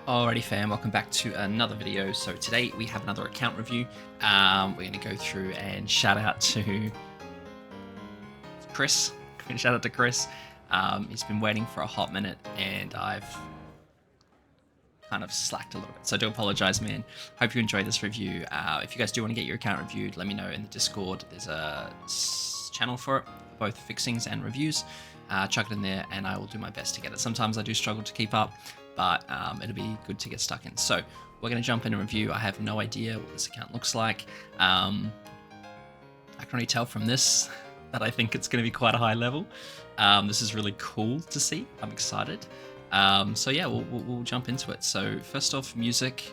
Alrighty fam, welcome back to another video. So today we have another account review. We're going to go through and shout out to Chris. Shout out to Chris. He's been waiting for a hot minute and I've kind of slacked a little bit. So I do apologize, man. Hope you enjoyed this review. If you guys do want to get your account reviewed, let me know in the Discord. There's a channel for it, both fixings and reviews. Chuck it in there and I will do my best to get it. Sometimes I do struggle to keep up, but it'll be good to get stuck in. So we're going to jump in and review. I have no idea what this account looks like. I can already tell from this that I think it's going to be quite a high level. This is really cool to see. I'm excited. So yeah, we'll jump into it. So first off, music.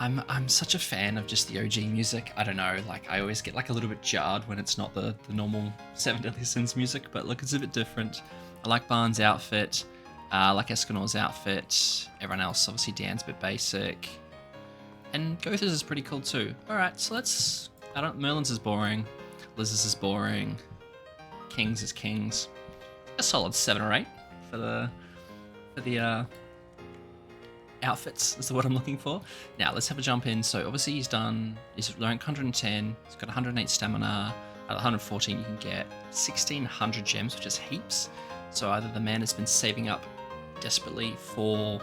I'm such a fan of just the OG music. I don't know, like I always get like a little bit jarred when it's not the normal 7 Deadly Sins music, but look, it's a bit different. I like Barnes' outfit. I like Escanor's outfit. Everyone else, obviously Dan's a bit basic. And Gotha's is pretty cool too. Alright, so let's... Merlin's is boring. Liz's is boring. King's is King's. A solid 7 or 8 for the outfits is what I'm looking for. Now let's have a jump in. So obviously he's rank 110, he's got 108 stamina, at 114 you can get 1600 gems, which is heaps. So either the man has been saving up desperately for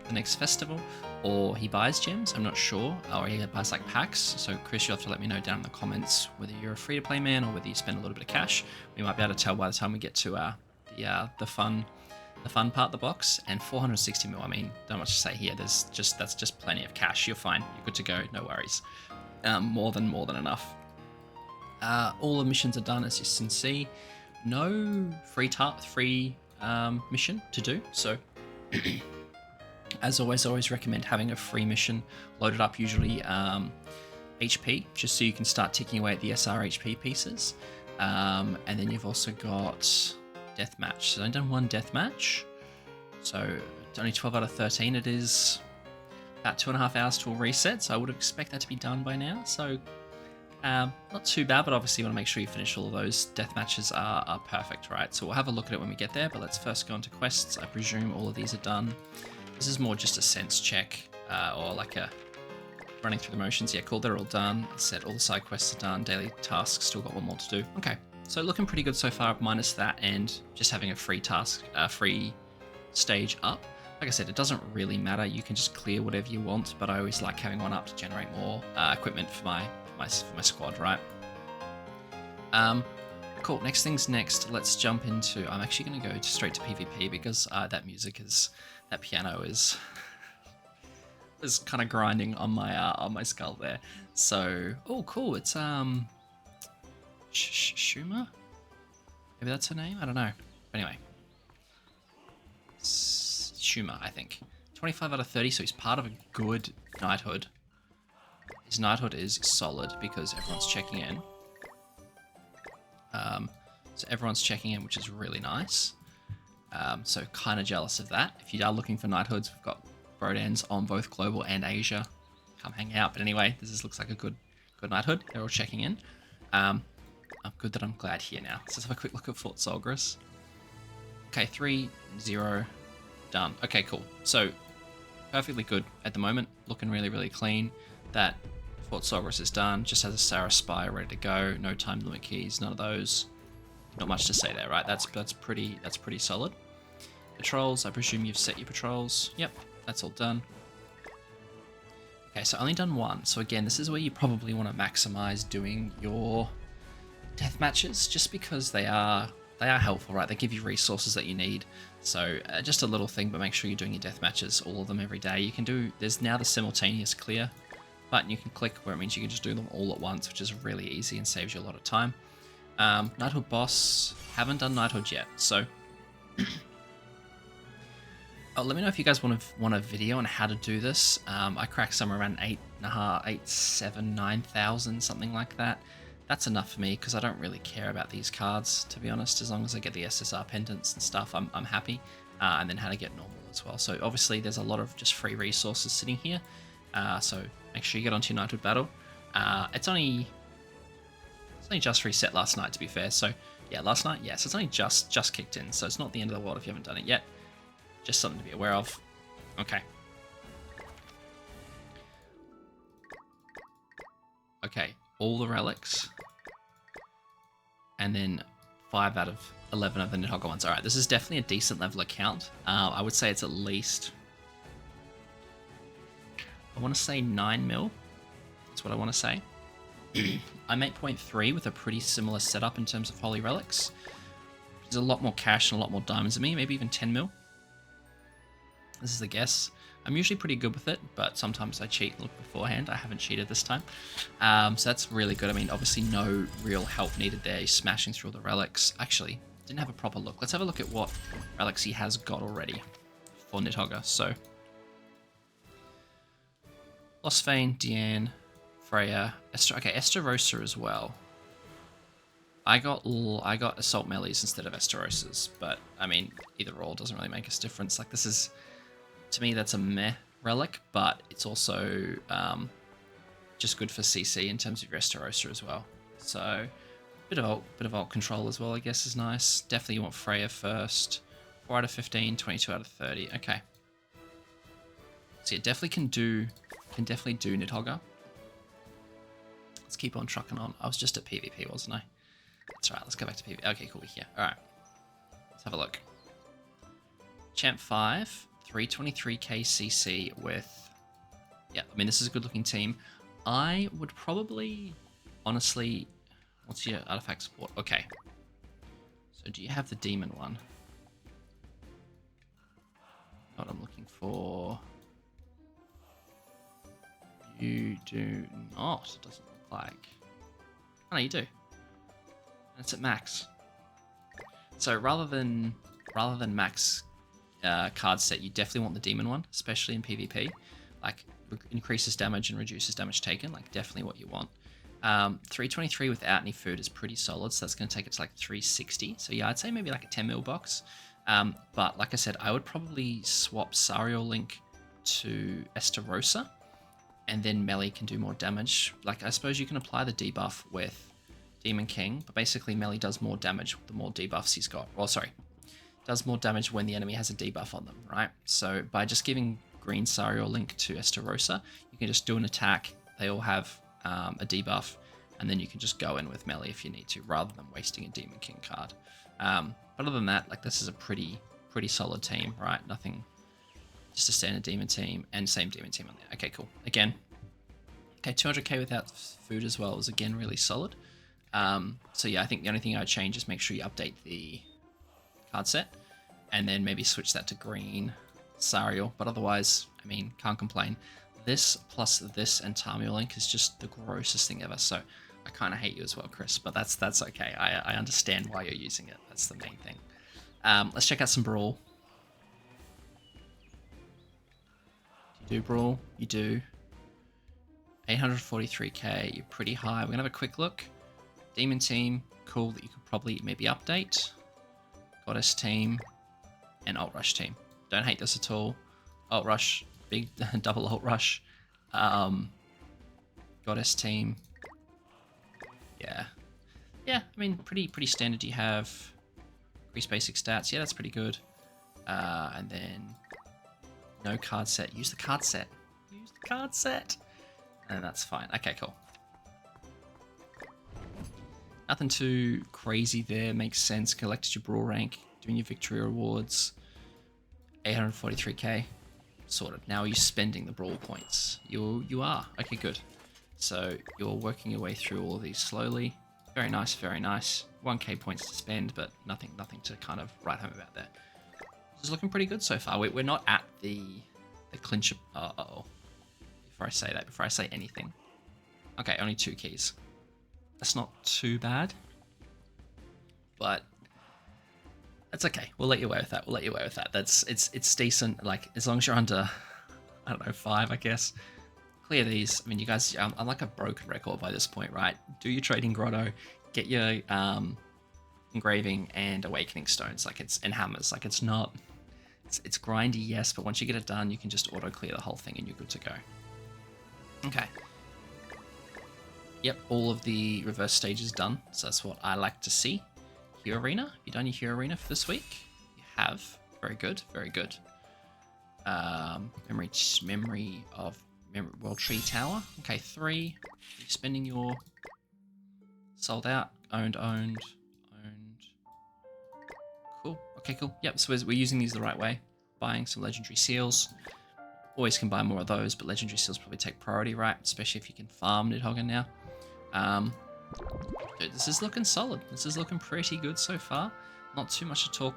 the next festival, or he buys gems, I'm not sure, or he buys like packs. So Chris, you'll have to let me know down in the comments whether you're a free-to-play man or whether you spend a little bit of cash. We might be able to tell by the time we get to the fun part of the box. And 460 mil, I mean, not much to say here. That's just plenty of cash. You're fine. You're good to go. No worries. More than enough. All the missions are done, as you can see. No free mission to do. So, as always recommend having a free mission loaded up. Usually HP, just so you can start ticking away at the SR HP pieces. And then you've also got deathmatch. So I've done one deathmatch, so it's only 12 out of 13. It is about 2.5 hours till reset, so I would expect that to be done by now. So not too bad, but obviously you want to make sure you finish all of those deathmatches are perfect, right? So we'll have a look at it when we get there, but let's first go into quests. I presume all of these are done. This is more just a sense check, or like a running through the motions. Yeah, cool, they're all done. I said all the side quests are done. Daily tasks, still got one more to do. Okay. So looking pretty good so far, minus that and just having a free stage up. Like I said, it doesn't really matter. You can just clear whatever you want, but I always like having one up to generate more equipment for my squad, right? Cool. Next things next. Let's jump into. I'm actually going to go straight to PvP because that piano is kind of grinding on my skull there. So oh cool. It's Schumer? Maybe that's her name? I don't know. But anyway. Schumer, I think. 25 out of 30, so he's part of a good knighthood. His knighthood is solid because everyone's checking in. So everyone's checking in, which is really nice. So kind of jealous of that. If you are looking for knighthoods, we've got Brodans on both global and Asia. Come hang out. But anyway, looks like a good knighthood. They're all checking in. I'm good that I'm glad here now. So let's have a quick look at Fort Solgris. Okay, 3-0, done. Okay, cool. So, perfectly good at the moment. Looking really, really clean. That Fort Solgris is done. Just has a Sarah Spire ready to go. No time limit keys, none of those. Not much to say there, right? That's pretty solid. Patrols, I presume you've set your patrols. Yep, that's all done. Okay, so only done one. So again, this is where you probably want to maximize doing your death matches, just because they are helpful, right? They give you resources that you need. So just a little thing, but make sure you're doing your death matches, all of them every day. You can do, there's now the simultaneous clear button you can click, where it means you can just do them all at once, which is really easy and saves you a lot of time. Knighthood boss, haven't done Knighthood yet, so let me know if you guys want a video on how to do this. I cracked somewhere around 9,000, something like that. That's enough for me because I don't really care about these cards, to be honest. As long as I get the SSR pendants and stuff, I'm happy. And then how to get normal as well. So obviously there's a lot of just free resources sitting here. So make sure you get onto your Knighthood battle. It's only just reset last night, to be fair. So yeah, last night, yes, it's only just kicked in. So it's not the end of the world if you haven't done it yet. Just something to be aware of. Okay. all the relics. And then 5 out of 11 of the Nidhogger ones. Alright, this is definitely a decent level account. I would say it's at least... I want to say 9 mil. That's what I want to say. I'm 8.3 with a pretty similar setup in terms of Holy Relics. There's a lot more cash and a lot more diamonds than me, maybe even 10 mil. This is a guess. I'm usually pretty good with it, but sometimes I cheat and look beforehand. I haven't cheated this time. So that's really good. I mean, obviously no real help needed there. He's smashing through all the relics. Actually, didn't have a proper look. Let's have a look at what relics he has got already for Nidhogger. So, Lostvane, Deanne, Freya, Esther. Okay, Estarossa as well. I got Assault Melees instead of Estarosas, but I mean, either or doesn't really make us difference. Like this is... To me, that's a meh relic, but it's also just good for CC in terms of your Estarossa as well. So, bit of ult control as well, I guess, is nice. Definitely you want Freya first. 4 out of 15, 22 out of 30. Okay. So yeah, definitely can do Nidhogger. Let's keep on trucking on. I was just at PvP, wasn't I? That's right. Let's go back to PvP. Okay, cool. We're here. All right. Let's have a look. Champ 5. 323k CC with... Yeah, I mean, this is a good-looking team. I would probably... Honestly... What's your artifact support? Okay. So do you have the demon one? What I'm looking for... You do not, it doesn't look like. Oh, no, you do. And it's at max. So rather than max... card set, you definitely want the demon one, especially in PvP. Like, increases damage and reduces damage taken, like definitely what you want. 323 without any food is pretty solid, so that's going to take it to like 360. So yeah, I'd say maybe like a 10 mil box. But like I said, I would probably swap Sariel Link to Estarossa, and then Melee can do more damage. Like, I suppose you can apply the debuff with Demon King, but basically Melee does more damage the more debuffs he's got. Well, sorry. Does more damage when the enemy has a debuff on them, right? So by just giving green Sariel Link to Estarossa, you can just do an attack. They all have a debuff, and then you can just go in with melee if you need to, rather than wasting a Demon King card. But other than that, like this is a pretty solid team, right? Nothing, just a standard demon team and same demon team on there. Okay, cool. Again, okay, 200k without food as well is again really solid. So yeah, I think the only thing I'd change is make sure you update the card set, and then maybe switch that to green Sariel. But otherwise, I mean, can't complain. This plus this and Tamio Link is just the grossest thing ever. So I kind of hate you as well, Chris, but that's okay. I understand why you're using it. That's the main thing. Let's check out some Brawl. You do Brawl? You do. 843k, you're pretty high. We're gonna have a quick look. Demon team, cool, that you could probably maybe update. Goddess team and Alt Rush team. Don't hate this at all. Alt Rush, big double Alt Rush. Goddess team. Yeah. Yeah, I mean, pretty standard. You have increased basic stats. Yeah, that's pretty good. And then no card set. Use the card set. Use the card set. And that's fine. Okay, cool. Nothing too crazy there. Makes sense. Collected your Brawl rank. Doing your victory rewards. 843k. Sorted. Now you're spending the Brawl points. You are. Okay, good. So you're working your way through all of these slowly. Very nice, very nice. 1k points to spend, but nothing to kind of write home about there. This is looking pretty good so far. We're not at the clinch. Uh-oh. Before I say anything. Okay, only 2 keys. That's not too bad. But that's okay. We'll let you away with that. We'll let you away with that. It's decent. Like, as long as you're under, I don't know, 5, I guess. Clear these. I mean, you guys, I'm like a broken record by this point, right? Do your trading grotto, get your engraving and awakening stones, like and hammers. Like, it's not, it's grindy, yes, but once you get it done, you can just auto clear the whole thing and you're good to go. Okay. Yep, all of the reverse stages done, so that's what I like to see. Hero Arena, have you done your Hero Arena for this week? You have. Very good, very good. Memory World Tree Tower. Okay, 3. You're spending your Sold out. Owned. Cool. Okay, cool. Yep, so we're using these the right way. Buying some legendary seals. Always can buy more of those, but legendary seals probably take priority, right? Especially if you can farm Nidhoggen now. Dude, this is looking solid. This is looking pretty good so far. Not too much to talk.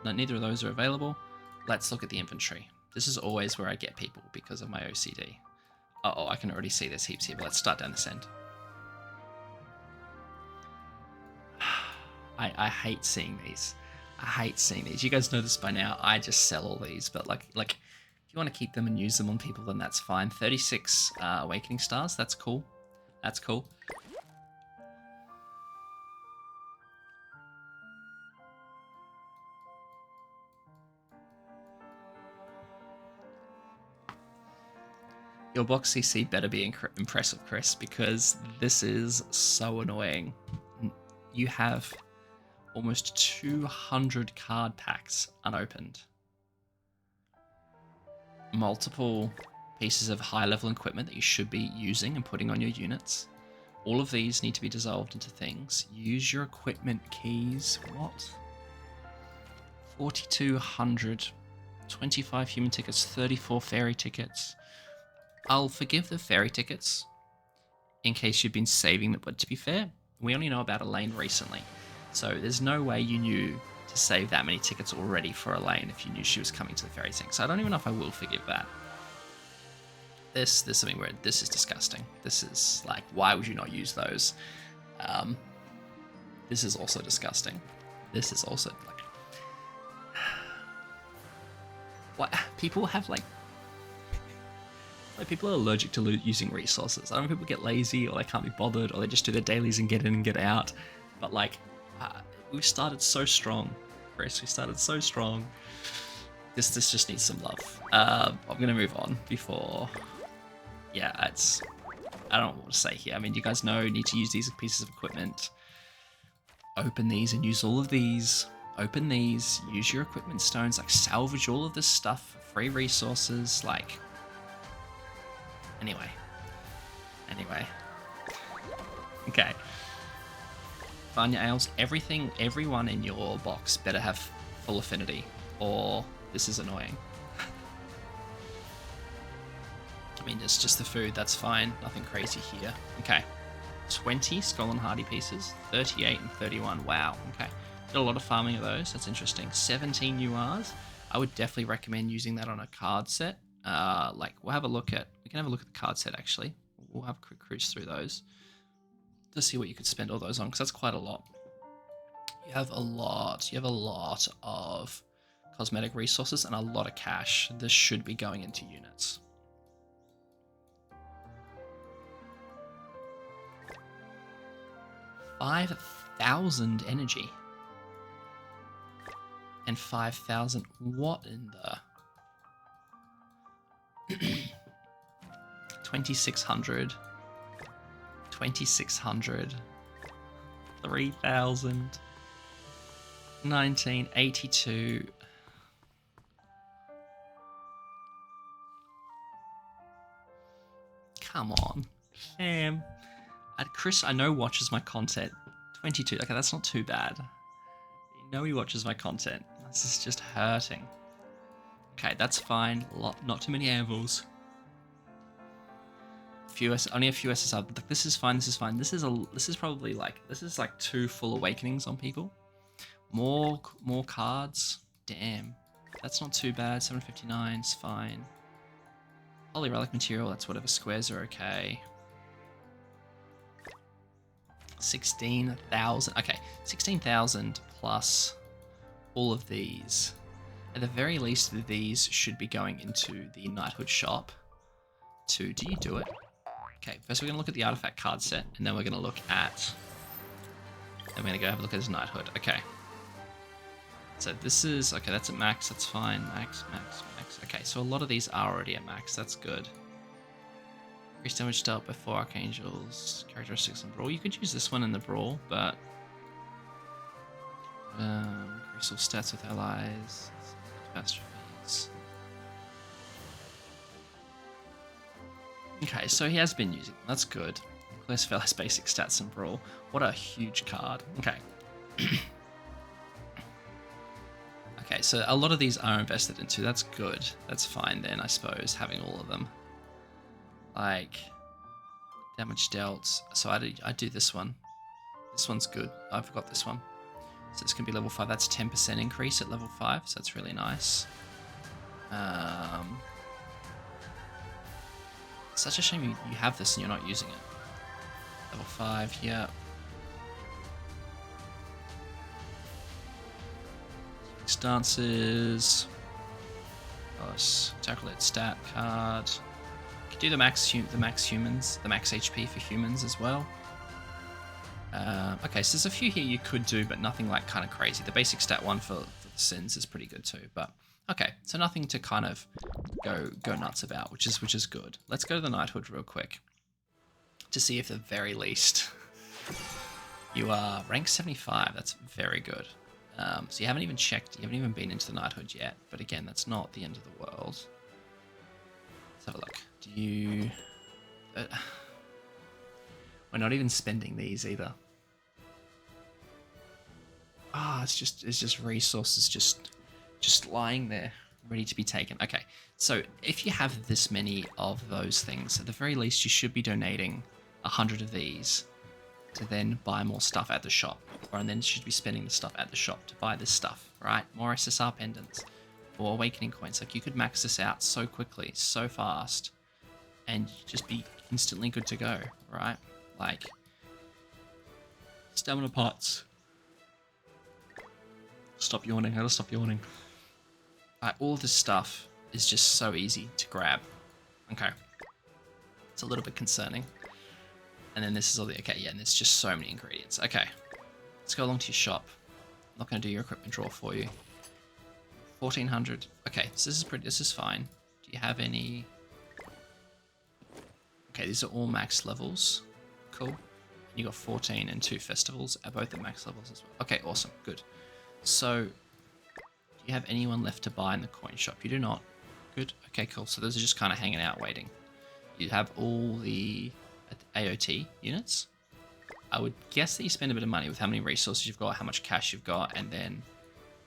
No, neither of those are available. Let's look at the inventory. This is always where I get people because of my OCD. Uh-oh, I can already see there's heaps here, but let's start down this end. I hate seeing these. I hate seeing these. You guys know this by now. I just sell all these, but like if you want to keep them and use them on people, then that's fine. 36 Awakening Stars. That's cool. That's cool. Your box CC better be impressive, Chris, because this is so annoying. You have almost 200 card packs unopened. Multiple pieces of high-level equipment that you should be using and putting on your units. All of these need to be dissolved into things. Use your equipment keys. What? 4,200. 25 human tickets, 34 fairy tickets. I'll forgive the fairy tickets in case you've been saving them, but to be fair, we only know about Elaine recently. So there's no way you knew to save that many tickets already for Elaine if you knew she was coming to the fairy thing. So I don't even know if I will forgive that. This is something where this is disgusting. This is like, why would you not use those? This is also disgusting. This is also like, what people have like people are allergic to using resources. I don't know if people get lazy or they can't be bothered or they just do their dailies and get in and get out. But like, we started so strong, Chris. We started so strong. This just needs some love. I'm gonna move on before. Yeah, I don't know what to say here. I mean, you guys know you need to use these pieces of equipment. Open these and use all of these. Open these. Use your equipment stones. Like salvage all of this stuff. Free resources. Like. Anyway. Okay. Vanya Ales, everyone in your box better have full affinity, or this is annoying. I mean, it's just the food, that's fine. Nothing crazy here. Okay. 20 Skull and Hardy pieces, 38 and 31. Wow, okay. Did a lot of farming of those, that's interesting. 17 URs. I would definitely recommend using that on a card set. We can have a look at the card set actually. We'll have a quick cruise through those to see what you could spend all those on, because that's quite a lot. You have a lot of cosmetic resources and a lot of cash. This should be going into units. $5,000 energy and 5,000. What in the 2,600, 3,000, 1982. Come on, fam. Chris, I know watches my content. 22. Okay, that's not too bad. You know he watches my content. This is just hurting. Okay, that's fine. Not too many anvils. Only a few SSR. But this is fine. This is fine. This is probably like 2 full awakenings on people. More cards. Damn, that's not too bad. 759 is fine. Holy relic material. That's whatever squares are okay. 16,000. Okay, 16,000 plus all of these. At the very least, these should be going into the knighthood shop. Do you do it? Okay, first we're going to look at the artifact card set, and then we're going to look at... Then we're going to go have a look at his knighthood. Okay. So this is... Okay, that's at max, that's fine. Max. Okay, so a lot of these are already at max, that's good. Increased damage dealt by 4 archangels. Characteristics in brawl. You could use this one in the brawl, but... increase all stats with allies. Catastrophes. Okay, so he has been using them. That's good. Nucleus Velas basic stats and Brawl. What a huge card. Okay. Okay, so a lot of these are invested into. That's good. That's fine then, I suppose, having all of them. Like, damage dealt. So I do this one. This one's good. I forgot this one. So it's going to be level 5. That's 10% increase at level 5, so that's really nice. Such a shame you have this and you're not using it. Level 5 here. Stances. Tackle it stat card. You can do the max humans, the max HP for humans as well. Okay, so there's a few here you could do, but nothing like kind of crazy. The basic stat one for the sins is pretty good too, but okay, so nothing to kind of go nuts about, which is good. Let's go to the knighthood real quick to see if at the very least you are rank 75. That's very good. So you haven't even checked, you haven't even been into the knighthood yet, but again, that's not the end of the world. Let's have a look. Do you... we're not even spending these either. Ah, it's just resources just lying there, ready to be taken. Okay, so if you have this many of those things, at the very least, you should be donating 100 of these to then buy more stuff at the shop, and then you should be spending the stuff at the shop to buy this stuff, right? More SSR pendants, or awakening coins. Like, you could max this out so quickly, so fast, and just be instantly good to go, right? Like, stamina pots. Stop yawning. I gotta stop yawning. All this stuff is just so easy to grab. Okay. It's a little bit concerning. And then this is all the... Okay, yeah, and there's just so many ingredients. Okay. Let's go along to your shop. I'm not going to do your equipment draw for you. 1400. Okay, so this is fine. Do you have any... Okay, these are all max levels. Cool. You got 14 and 2 festivals, both at max levels as well. Okay, awesome. Good. So, do you have anyone left to buy in the coin shop? You do not. Good. Okay, cool. So those are just kind of hanging out waiting. You have all the AOT units. I would guess that you spend a bit of money with how many resources you've got, how much cash you've got, and then,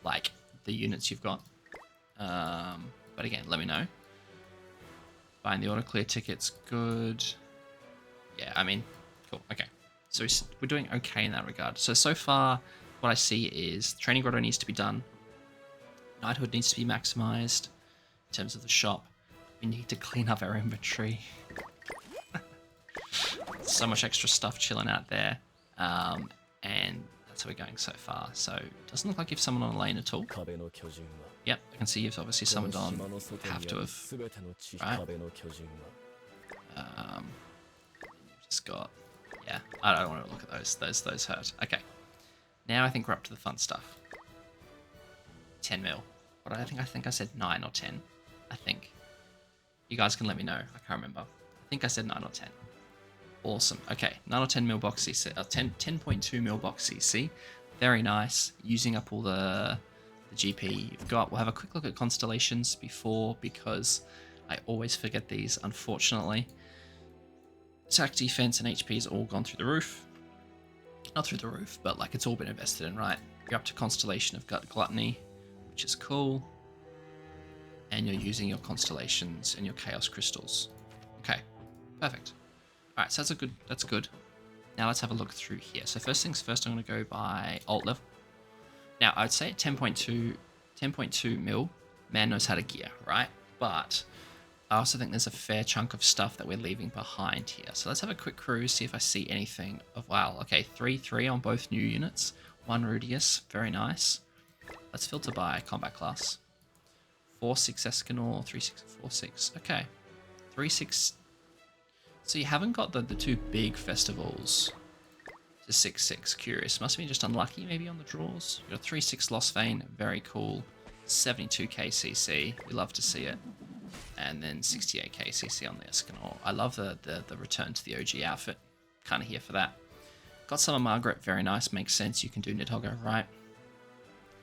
like, the units you've got. But again, let me know. Buying the auto clear tickets, good. Yeah, I mean, cool. Okay. So we're doing okay in that regard. So far, what I see is Training Grotto needs to be done. Knighthood needs to be maximized in terms of the shop. We need to clean up our inventory. So much extra stuff chilling out there. And that's how we're going so far. So it doesn't look like you've summoned on a lane at all. Yep, I can see you've obviously summoned on. Have to have. Right. You've just got... Yeah, I don't want to look at those. Those hurt. Okay. Now I think we're up to the fun stuff. 10 mil. What I think I said 9 or 10. I think. You guys can let me know. I can't remember. I think I said 9 or 10. Awesome. Okay, 9 or 10 mil box CC. 10.2 mil box CC. Very nice. Using up all the GP you've got. We'll have a quick look at constellations before, because I always forget these, unfortunately. Attack, defense, and HP has all gone through the roof. Not through the roof, but like it's all been invested in, right? You're up to Constellation of Gluttony, which is cool. And you're using your constellations and your chaos crystals. Okay, perfect. Alright, so that's good. Now let's have a look through here. So first things first, I'm going to go by alt level. Now, I would say at 10.2 mil, man knows how to gear, right? But I also think there's a fair chunk of stuff that we're leaving behind here. So let's have a quick cruise, see if I see anything of... Wow, okay, 3-3 on both new units. 1 Rudius, very nice. Let's filter by combat class. 4-6 Escanor, 3-6, 4-6. Okay. 3-6... So you haven't got the two big festivals to 6-6. Curious. Must have been just unlucky maybe on the draws. You've got 3-6 Lost Vein, very cool. 72k CC, we love to see it. And then 68k CC on the Escanor. I love the return to the OG outfit. Kind of here for that. Got some of Margaret, very nice, makes sense. You can do Nidhogger, right?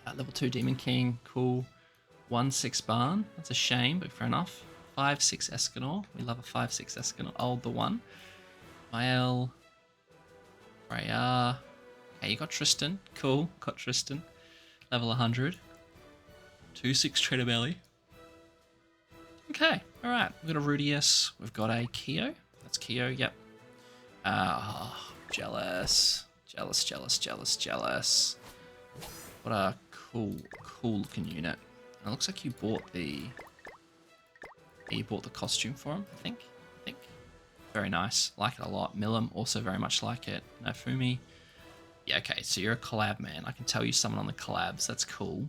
Level 2 Demon King, cool. 1-6 Barn, that's a shame, but fair enough. 5-6 Escanor, we love a 5-6 Escanor. Oh, the one. Mael, Freya. Okay, you got Tristan. Cool. Got Tristan. Level 100. 2-6 Trader Belly. Okay, alright. We've got a Rudius. We've got a Keo. That's Keo, yep. Jealous. Jealous. What a cool looking unit. And it looks like you bought the... You bought the costume for him, I think. Very nice. Like it a lot. Milim, also very much like it. Nofumi. Yeah, okay, so you're a collab man. I can tell you someone on the collabs. That's cool.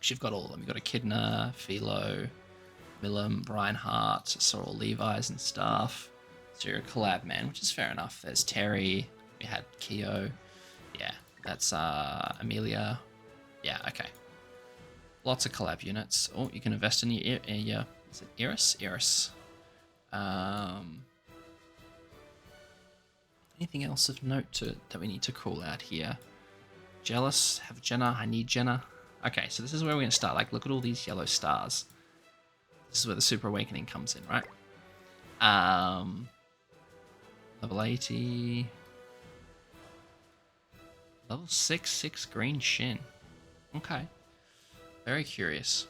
You've got all of them. You've got Echidna, Philo, Milim, Reinhardt, saw all Levi's and stuff. So you're a collab man, which is fair enough. There's Terry. We had Keo. Yeah, that's Amelia. Yeah, okay. Lots of collab units. Oh, you can invest in your is it Iris? Iris. Anything else of note that we need to call out here? Jealous. Have Jenna. I need Jenna. Okay, so this is where we're going to start. Like, look at all these yellow stars. This is where the Super Awakening comes in, right? Level 80. Level 6 green Shin. Okay. Very curious.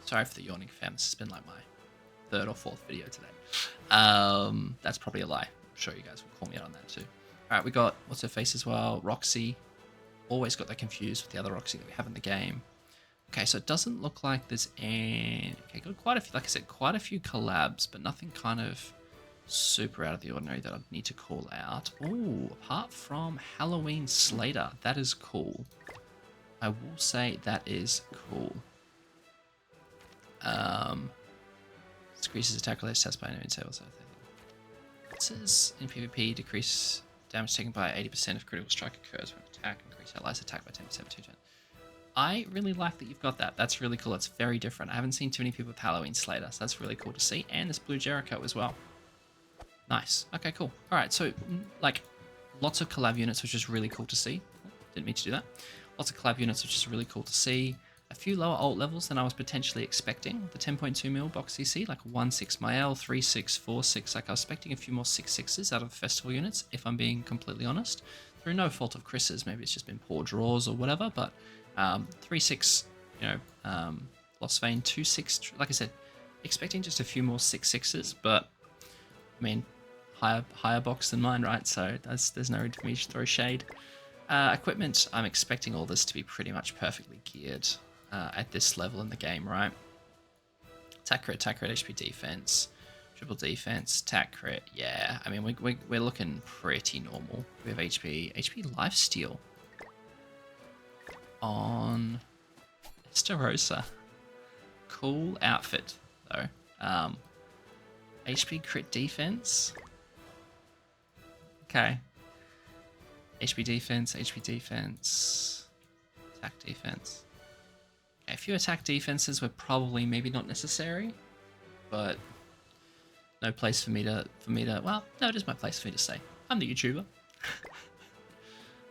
Sorry for the yawning, fam. This has been like my third or fourth video today. That's probably a lie. I'm sure you guys will call me out on that too. All right, we got, what's her face as well? Roxy. Always got that confused with the other Roxy that we have in the game. Okay, so it doesn't look like there's any... Okay, got quite a few, like I said, quite a few collabs, but nothing kind of super out of the ordinary that I'd need to call out. Ooh, apart from Halloween Slater. That is cool. I will say that is cool. Decreases attack related stats by enemy tables. It says in PvP, decrease damage taken by 80% if critical strike occurs when attack, increase allies attack by 10% for 2 turns. I really like that you've got that. That's really cool. It's very different. I haven't seen too many people with Halloween Slater, so that's really cool to see. And this Blue Jericho as well. Nice. Okay, cool. All right, so like lots of collab units, which is really cool to see. Didn't mean to do that. Lots of collab units, which is really cool to see. A few lower alt levels than I was potentially expecting. The 10.2 mil box CC, like 1/6 Mael, 3/6, 4/6. Like I was expecting a few more 6/6s out of the festival units, if I'm being completely honest. Through no fault of Chris's, maybe it's just been poor draws or whatever. But 3/6, you know, Lost Vein, 2/6. Like I said, expecting just a few more 6/6s, but I mean, higher box than mine, right? So there's no need for me to throw shade. Equipment, I'm expecting all this to be pretty much perfectly geared. At this level in the game, right? Attack crit, HP defense, triple defense, attack crit. Yeah, I mean we're looking pretty normal. We have HP lifesteal on Estarossa. Cool outfit though. HP crit defense. Okay. HP defense, attack defense. A few attack defenses were probably maybe not necessary, but no place for me to, well, no, it is my place for me to say. I'm the YouTuber.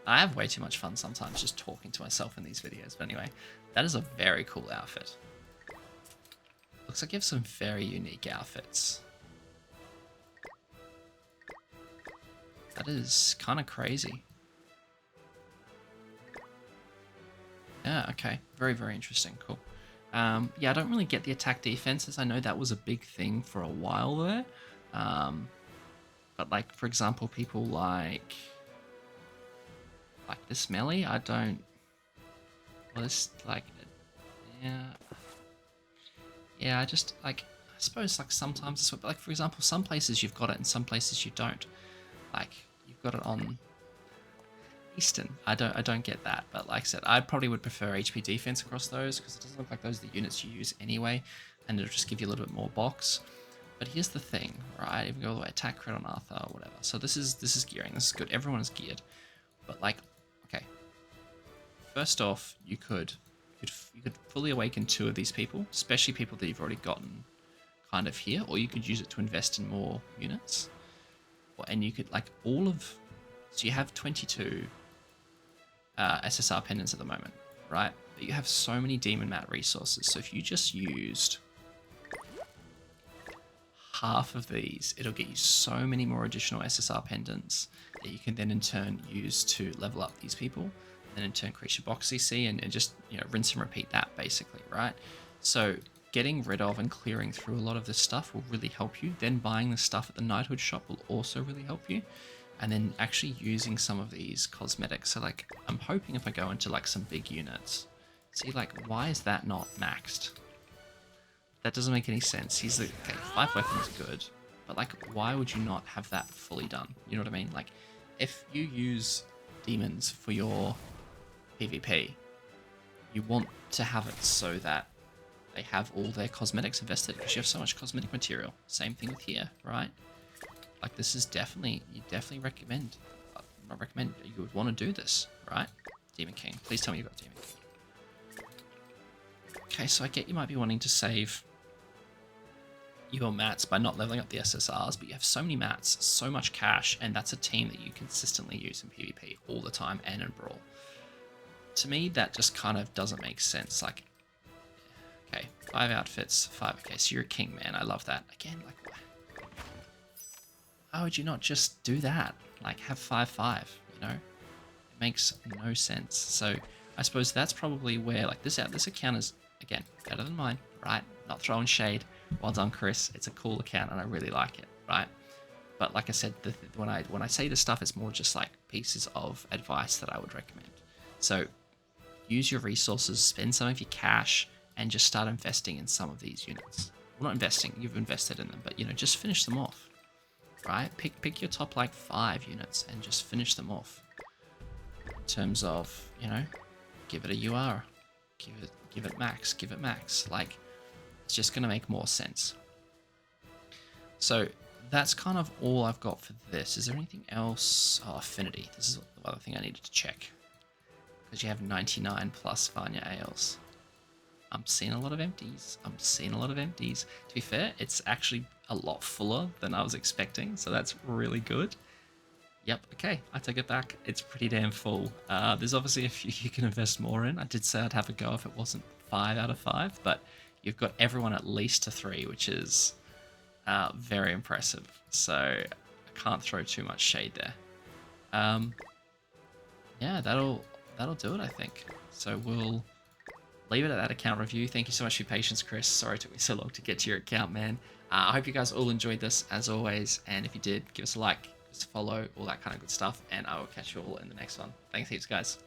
I have way too much fun sometimes just talking to myself in these videos, but anyway, that is a very cool outfit. Looks like you have some very unique outfits. That is kind of crazy. Yeah, okay. Very, very interesting. Cool. Yeah, I don't really get the attack defenses. I know that was a big thing for a while there. But like, for example, people like this melee, I don't... Well, this, like... Yeah, I just, like... I suppose, like, sometimes it's... Like, for example, some places you've got it and some places you don't. Like, you've got it on... Eastern. I don't get that, but like I said, I probably would prefer HP defense across those because it doesn't look like those are the units you use anyway, and it'll just give you a little bit more box. But here's the thing, right? If we go all the way attack crit on Arthur or whatever. So this is gearing. This is good. Everyone is geared. But like, okay. First off, you could fully awaken 2 of these people, especially people that you've already gotten kind of here, or you could use it to invest in more units. And you could like all of. So you have 22. SSR pendants at the moment, right? But you have so many demon mat resources. So if you just used half of these, it'll get you so many more additional SSR pendants that you can then in turn use to level up these people, and then in turn increase your box CC and just, you know, rinse and repeat that basically, right? So getting rid of and clearing through a lot of this stuff will really help you. Then buying the stuff at the Knighthood shop will also really help you. And then actually using some of these cosmetics. So like, I'm hoping if I go into like some big units, see like, why is that not maxed? That doesn't make any sense. He's the, okay, 5 weapons good, but like, why would you not have that fully done? You know what I mean? Like, if you use demons for your PvP, you want to have it so that they have all their cosmetics invested, because you have so much cosmetic material. Same thing with here, right? Like, this is definitely, you definitely recommend, not recommend, you would want to do this, right? Demon King. Please tell me you've got Demon King. Okay, so I get you might be wanting to save your mats by not leveling up the SSRs, but you have so many mats, so much cash, and that's a team that you consistently use in PvP all the time and in Brawl. To me, that just kind of doesn't make sense. Like, okay, 5 outfits, 5. Okay, so you're a king, man. I love that. Again, like, why would you not just do that? Like, have 5-5, you know? It makes no sense. So I suppose that's probably where, like, this account is, again, better than mine, right? Not throwing shade. Well done, Chris. It's a cool account and I really like it, right? But like I said, when I say this stuff, it's more just like pieces of advice that I would recommend. So use your resources, spend some of your cash, and just start investing in some of these units. Well, not investing, you've invested in them, but, you know, just finish them off, right? Pick your top like 5 units and just finish them off. In terms of, you know, give it a UR, give it max. Like, it's just going to make more sense. So that's kind of all I've got for this. Is there anything else? Oh, affinity. This is the other thing I needed to check. Because you have 99 plus Vanya Ales. I'm seeing a lot of empties. To be fair, it's actually a lot fuller than I was expecting, so that's really good. Yep, okay, I take it back. It's pretty damn full. There's obviously a few you can invest more in. I did say I'd have a go if it wasn't 5 out of 5, but you've got everyone at least to 3, which is very impressive. So I can't throw too much shade there. Yeah, that'll do it, I think. So we'll leave it at that account review. Thank you so much for your patience, Chris. Sorry it took me so long to get to your account, man. I hope you guys all enjoyed this, as always. And if you did, give us a like, give us a follow, all that kind of good stuff. And I will catch you all in the next one. Thanks heaps, guys.